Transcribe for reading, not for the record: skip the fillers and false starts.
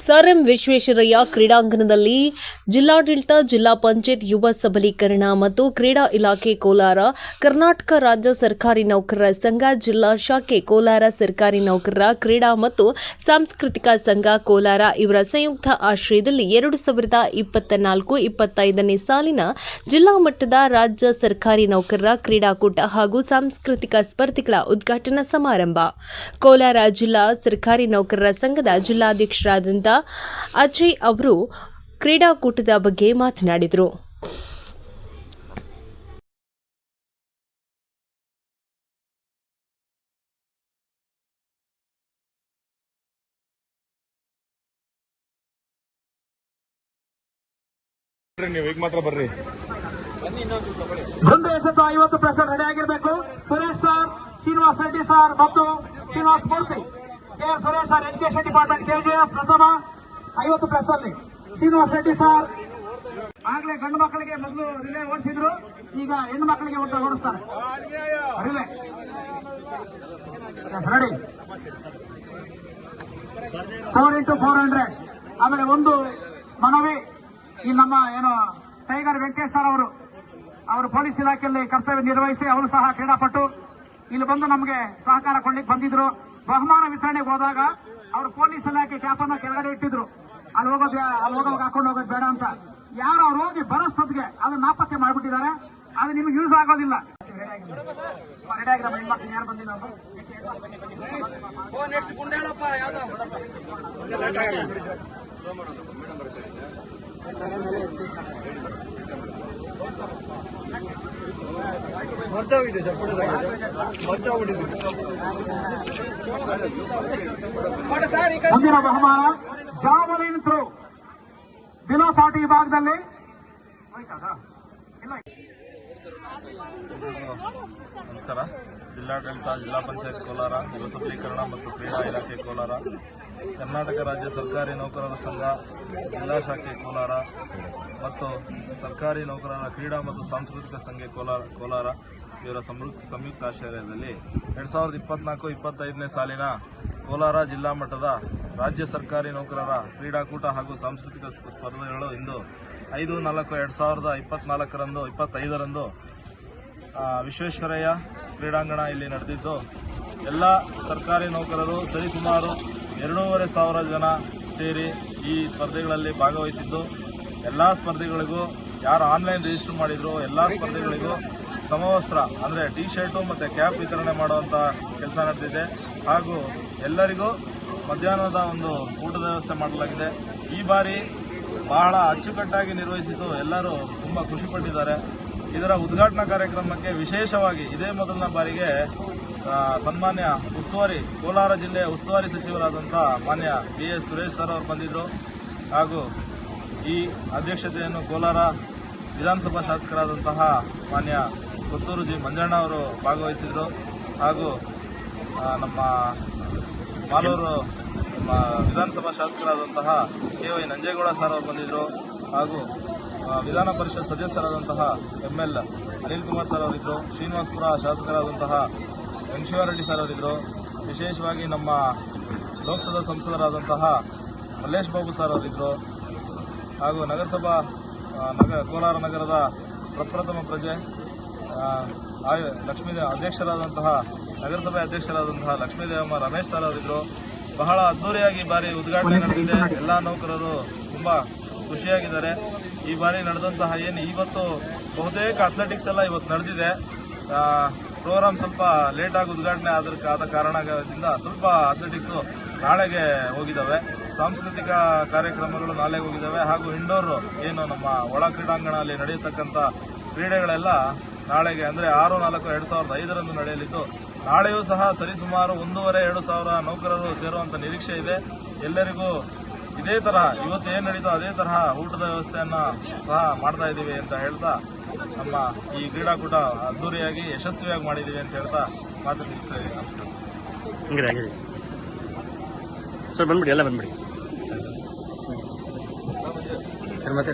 Sir M Visvesvaraya ಕ್ರೀಡಾಂಗಣದಲ್ಲಿ ಜಿಲ್ಲಾಡಳಿತ, ಜಿಲ್ಲಾ ಪಂಚಾಯತ್, ಯುವ ಸಬಲೀಕರಣ ಮತ್ತು ಕ್ರೀಡಾ ಇಲಾಖೆ ಕೋಲಾರ, ಕರ್ನಾಟಕ ರಾಜ್ಯ ಸರ್ಕಾರಿ ನೌಕರರ ಸಂಘ ಜಿಲ್ಲಾ ಶಾಖೆ ಕೋಲಾರ, ಸರ್ಕಾರಿ ನೌಕರರ ಕ್ರೀಡಾ ಮತ್ತು ಸಾಂಸ್ಕೃತಿಕ ಸಂಘ ಕೋಲಾರ ಇವರ ಸಂಯುಕ್ತ ಆಶ್ರಯದಲ್ಲಿ 2024-25ನೇ ಸಾಲಿನ ಜಿಲ್ಲಾ ಮಟ್ಟದ ರಾಜ್ಯ ಸರ್ಕಾರಿ ನೌಕರರ ಕ್ರೀಡಾಕೂಟ ಹಾಗೂ ಸಾಂಸ್ಕೃತಿಕ ಸ್ಪರ್ಧೆಗಳ ಉದ್ಘಾಟನಾ ಸಮಾರಂಭ. ಕೋಲಾರ ಜಿಲ್ಲಾ ಸರ್ಕಾರಿ ನೌಕರರ ಸಂಘದ ಜಿಲ್ಲಾಧ್ಯಕ್ಷರಾದಂಥ ಅಜಯ್ ಅವರು ಕ್ರೀಡಾಕೂಟದ ಬಗ್ಗೆ ಮಾತನಾಡಿದರು. ನೀವು ಈಗ ಮಾತ್ರ ಬರ್ರಿ. ಒಂದು ಎಸೆತ 50 ಪ್ಲಸ್ ರೆಡಿ ಆಗಿರಬೇಕು. ಸುರೇಶ್ ಸರ್, ಶ್ರೀನಿವಾಸ್ ರೆಡ್ಡಿ ಸರ್ ಮತ್ತು Srinivas Murthy, K R. Suresh sir, education department, KGF ಪ್ರಥಮ 50 ಪ್ಲಸ್ ಅಲ್ಲಿ. ಶ್ರೀನಿವಾಸ್ ರೆಡ್ಡಿ ಸರ್ ಆಗ್ಲೇ ಗಂಡು ಮಕ್ಕಳಿಗೆ ಮೊದಲು ರಿಲೇ ಓಡಿಸಿದ್ರು, ಈಗ ಹೆಣ್ಣು ಮಕ್ಕಳಿಗೆ ಓಡಿಸ್ತಾರೆ. Relay ready 4x400. ಆಮೇಲೆ ಒಂದು ಮನವಿ, ಈ ನಮ್ಮ ಏನು ಟೈಗರ್ ವೆಂಕಟೇಶ್ ಸರ್ ಅವರು ಪೊಲೀಸ್ ಇಲಾಖೆಯಲ್ಲಿ ಕರ್ತವ್ಯ ನಿರ್ವಹಿಸಿ ಅವರು ಸಹ ಕ್ರೀಡಾಪಟು ಇಲ್ಲಿ ಬಂದು ನಮಗೆ ಸಹಕಾರ ಕೊಡ್ಲಿಕ್ಕೆ ಬಂದಿದ್ರು. ಬಹುಮಾನ ವಿತರಣೆಗೆ ಹೋದಾಗ ಅವರು ಪೊಲೀಸ್ ಇಲಾಖೆ ಕ್ಯಾಪ್ ಅನ್ನ ಕೆಳಗಡೆ ಇಟ್ಟಿದ್ರು. ಅಲ್ಲಿ ಹೋಗೋವಾಗ ಹಾಕೊಂಡು ಹೋಗೋದು ಬೇಡ ಅಂತ. ಯಾರು ಅವ್ರು ಹೋಗಿ ಬರೋಷ್ಟೊತ್ತಿಗೆ ಅದನ್ನ ನಾಪತ್ತೆ ಮಾಡ್ಬಿಟ್ಟಿದ್ದಾರೆ. ಅದು ನಿಮ್ಗೆ ಯೂಸ್ ಆಗೋದಿಲ್ಲ. ರೆಡಿ ಆಗಿರಮ್ಮ, ಹೆಣ್ಮಕ್ಳು ಯಾರು ಬಂದಿಲ್ಲ ಅವರು. ಮುಂದಿನ ಬಹುಮಾನ ಜಾವಲಿನ್ ಥ್ರೋ ಬಿಲೋ 40 ವಿಭಾಗದಲ್ಲಿ. ನಮಸ್ಕಾರ. ಜಿಲ್ಲಾಡಳಿತ, ಜಿಲ್ಲಾ ಪಂಚಾಯತ್ ಕೋಲಾರ, ಯುವ ಸಬಲೀಕರಣ ಮತ್ತು ಕ್ರೀಡಾ ಇಲಾಖೆ ಕೋಲಾರ, ಕರ್ನಾಟಕ ರಾಜ್ಯ ಸರ್ಕಾರಿ ನೌಕರರ ಸಂಘ ಜಿಲ್ಲಾ ಶಾಖೆ ಕೋಲಾರ ಮತ್ತು ಸರ್ಕಾರಿ ನೌಕರರ ಕ್ರೀಡಾ ಮತ್ತು ಸಾಂಸ್ಕೃತಿಕ ಸಂಘ ಕೋಲಾರ ಇವರ ಸಂಯುಕ್ತ ಆಶ್ರಯದಲ್ಲಿ 2024-25ನೇ ಸಾಲಿನ ಕೋಲಾರ ಜಿಲ್ಲಾ ಮಟ್ಟದ ರಾಜ್ಯ ಸರ್ಕಾರಿ ನೌಕರರ ಕ್ರೀಡಾಕೂಟ ಹಾಗೂ ಸಾಂಸ್ಕೃತಿಕ ಸ್ಪರ್ಧೆಗಳು ಇಂದು 5/4/2024 ವಿಶ್ವೇಶ್ವರಯ್ಯ ಕ್ರೀಡಾಂಗಣ ಇಲ್ಲಿ ನಡೆದಿದ್ದು, ಎಲ್ಲ ಸರ್ಕಾರಿ ನೌಕರರು ಸರಿಸುಮಾರು 2,500 ಜನ ಸೇರಿ ಈ ಸ್ಪರ್ಧೆಗಳಲ್ಲಿ ಭಾಗವಹಿಸಿದ್ದು, ಎಲ್ಲ ಸ್ಪರ್ಧೆಗಳಿಗೂ ಯಾರು ಆನ್ಲೈನ್ ರಿಜಿಸ್ಟರ್ ಮಾಡಿದ್ರು ಎಲ್ಲ ಸ್ಪರ್ಧೆಗಳಿಗೂ ಸಮವಸ್ತ್ರ ಅಂದರೆ ಟಿ ಶರ್ಟು ಮತ್ತು ಕ್ಯಾಪ್ ವಿತರಣೆ ಮಾಡುವಂಥ ಕೆಲಸ ನಡೆದಿದೆ. ಹಾಗೂ ಎಲ್ಲರಿಗೂ ಮಧ್ಯಾಹ್ನದ ಒಂದು ಊಟದ ವ್ಯವಸ್ಥೆ ಮಾಡಲಾಗಿದೆ. ಈ ಬಾರಿ ಬಹಳ ಅಚ್ಚುಕಟ್ಟಾಗಿ ನಿರ್ವಹಿಸಿದ್ದು ಎಲ್ಲರೂ ತುಂಬ ಖುಷಿಪಟ್ಟಿದ್ದಾರೆ. ಇದರ ಉದ್ಘಾಟನಾ ಕಾರ್ಯಕ್ರಮಕ್ಕೆ ವಿಶೇಷವಾಗಿ ಇದೇ ಮೊದಲನೇ ಬಾರಿಗೆ ಸನ್ಮಾನ್ಯ ಕೋಲಾರ ಜಿಲ್ಲೆಯ ಉಸ್ತುವಾರಿ ಸಚಿವರಾದಂಥ ಮಾನ್ಯ ಬಿ.ಎಸ್. ಸುರೇಶ್ ಸರ್ ಅವರು ಬಂದಿದ್ದರು. ಹಾಗೂ ಈ ಅಧ್ಯಕ್ಷತೆಯನ್ನು ಕೋಲಾರ ವಿಧಾನಸಭಾ ಶಾಸಕರಾದಂತಹ ಮಾನ್ಯ ಕೊತ್ತೂರು ಜಿ ಮಂಜಣ್ಣ ಅವರು ಭಾಗವಹಿಸಿದರು. ಹಾಗೂ ನಮ್ಮ ಮಾಲೂರು ವಿಧಾನಸಭಾ ಶಾಸಕರಾದಂತಹ ಕೆ.ವೈ. ನಂಜೇಗೌಡ ಸರ್ ಅವರು ಬಂದಿದ್ದರು. ಹಾಗೂ ವಿಧಾನ ಪರಿಷತ್ ಸದಸ್ಯರಾದಂತಹ ಎಂ.ಎಲ್. ಅನಿಲ್ ಕುಮಾರ್ ಸರ್ ಅವರಿದ್ದರು. ಶ್ರೀನಿವಾಸಪುರ ಶಾಸಕರಾದಂತಹ ವೆಂಕಟೇಶ್ವರ ಸರ್ ಅವರಿದ್ದರು. ವಿಶೇಷವಾಗಿ ನಮ್ಮ ಲೋಕಸಭಾ ಸಂಸದರಾದಂತಹ ಮಲ್ಲೇಶ್ ಬಾಬು ಸರ್ ಅವರಿದ್ದರು. ಹಾಗೂ ಕೋಲಾರ ನಗರದ ಪ್ರಪ್ರಥಮ ಪ್ರಜೆ ನಗರಸಭೆ ಅಧ್ಯಕ್ಷರಾದಂತಹ ಲಕ್ಷ್ಮೀದೇವಮ್ಮ ರಮೇಶ್ ಸರ್ ಅವರಿದ್ದರು. ಬಹಳ ಅದ್ದೂರಿಯಾಗಿ ಈ ಬಾರಿ ಉದ್ಘಾಟನೆ ನಡೆದಿದೆ. ಎಲ್ಲ ನೌಕರರು ತುಂಬ ಖುಷಿಯಾಗಿದ್ದಾರೆ. ಈ ಬಾರಿ ನಡೆದಂತಹ ಇವತ್ತು ಬಹುತೇಕ ಅಥ್ಲೆಟಿಕ್ಸ್ ಎಲ್ಲ ಇವತ್ತು ನಡೆದಿದೆ. ಪ್ರೋಗ್ರಾಮ್ ಸ್ವಲ್ಪ ಲೇಟಾಗಿ ಉದ್ಘಾಟನೆ ಆದ ಕಾರಣದಿಂದ ಸ್ವಲ್ಪ ಅಥ್ಲೆಟಿಕ್ಸು ನಾಳೆಗೆ ಹೋಗಿದ್ದಾವೆ. ಸಾಂಸ್ಕೃತಿಕ ಕಾರ್ಯಕ್ರಮಗಳು ನಾಳೆಗೆ ಹೋಗಿದ್ದಾವೆ. ಹಾಗೂ ಇಂಡೋರ್ ಏನು ನಮ್ಮ ಒಳ ಕ್ರೀಡಾಂಗಣದಲ್ಲಿ ನಡೆಯತಕ್ಕಂಥ ಕ್ರೀಡೆಗಳೆಲ್ಲ ನಾಳೆಗೆ ಅಂದರೆ 6/4/2005 ನಡೆಯಲಿದ್ದು, ನಾಳೆಯೂ ಸಹ ಸರಿಸುಮಾರು 1,500-2,000 ನೌಕರರು ಸೇರುವಂಥ ನಿರೀಕ್ಷೆ ಇದೆ. ಎಲ್ಲರಿಗೂ ಇದೇ ತರಹ ಇವತ್ತು ಏನು ನಡೀತೋ ಅದೇ ತರಹ ಊಟದ ವ್ಯವಸ್ಥೆಯನ್ನು ಸಹ ಮಾಡ್ತಾ ಇದ್ದೀವಿ ಅಂತ ಹೇಳ್ತಾ ನಮ್ಮ ಈ ಕ್ರೀಡಾಕೂಟ ಅದ್ದೂರಿಯಾಗಿ ಯಶಸ್ವಿಯಾಗಿ ಮಾಡಿದ್ದೀವಿ ಅಂತ ಹೇಳ್ತಾ ಮಾತು ಮುಗಿಸ್ತಾ ಇದ್ದೀವಿ. ನಮಸ್ಕಾರ ಸರ್. ಬಂದ್ಬಿಡಿ, ಎಲ್ಲ ಬಂದ್ಬಿಡಿ. ಮತ್ತೆ